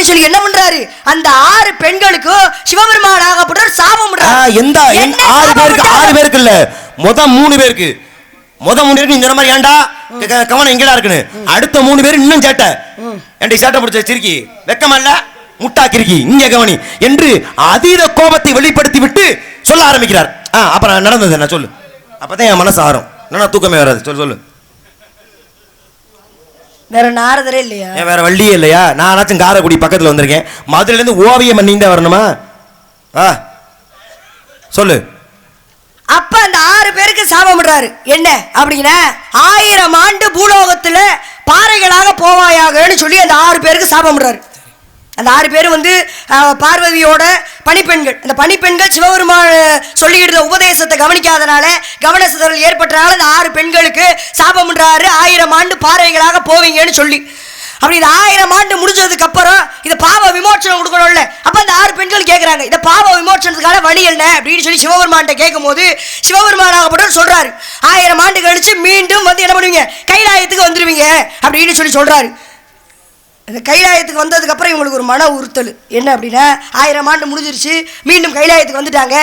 சொல்லி என்ன பண்றாரு, அந்த 6 பெண்களுக்கும் சிவபெருமான் ஆகப்பட்டவர் சாபம் பண்றாரு. எந்த 6 பேருக்கு இல்ல, மொத்தம் 3 பேருக்கு. மொதல் 3 பேருக்கு இந்த மாதிரி ஏண்டா கவனம் எங்கடா இருக்குன்னு, அடுத்த 3 பேர் இன்னும் சேட்டை என்கிட்ட சேட்டை பிடிச்ச சிரிக்கி வெக்கமல்ல முட்டா கிறுக்கி இங்க கவனி என்று அதீத கோபத்தை வெளிப்படுத்தி விட்டு சொல்ல ஆரம்பிக்கிறார். அப்புறம் நடந்தது என்ன சொல்லு, அப்பதான் என் மனசு ஆறும், என்ன தூக்கமே வராது. சொல்லு. வேற நாரதரே இல்லையா, வேற வள்ளியே இல்லையா? நானாச்சும் காரைக்குடி பக்கத்துல வந்திருக்கேன், மதுரையில இருந்து ஓவியம் பண்ணிட்டு வரணுமா? சொல்லு. அப்ப அந்த 6 பேருக்கு சாபம் பண்றாரு. என்ன அப்படின்னா, 1000 ஆண்டு பூலோகத்துல பாறைகளாக போவாயாகன்னு சொல்லி அந்த 6 பேருக்கு சாபம் பண்றாரு. அந்த 6 பேர் வந்து பார்வதியோட பணிப்பெண்கள். அந்த பணிப்பெண்கள் சிவபெருமான் சொல்லிக்கிட்டு உபதேசத்தை கவனிக்காதனால கவனசிதறல் ஏற்பட்டனால அந்த 6 பெண்களுக்கு சாபம் பண்றாரு, 1000 ஆண்டு பாறைகளாக போவீங்கன்னு சொல்லி. அப்படி இந்த 1000 ஆண்டு முடிஞ்சதுக்கு அப்புறம் இது பாவ விமோச்சனம் கொடுக்கணும்ல. அப்ப அந்த 6 பெண்கள் கேட்கிறாங்க, இந்த பாவ விமோச்சனத்துக்கான வழி என்ன அப்படின்னு சொல்லி சிவபெருமான் கேட்கும் போது சிவபெருமானாகப்பட்டவர் சொல்றாரு, 1000 ஆண்டு கழிச்சு மீண்டும் வந்து என்ன பண்ணுவீங்க, கைலாயத்துக்கு வந்துருவீங்க அப்படின்னு சொல்லி சொல்றாரு. இந்த கைலாயத்துக்கு வந்ததுக்கு அப்புறம் இவங்களுக்கு ஒரு மன உறுத்தல். என்ன அப்படின்னா, 1000 ஆண்டு முடிஞ்சிருச்சு, மீண்டும் கைலாயத்துக்கு வந்துட்டாங்க.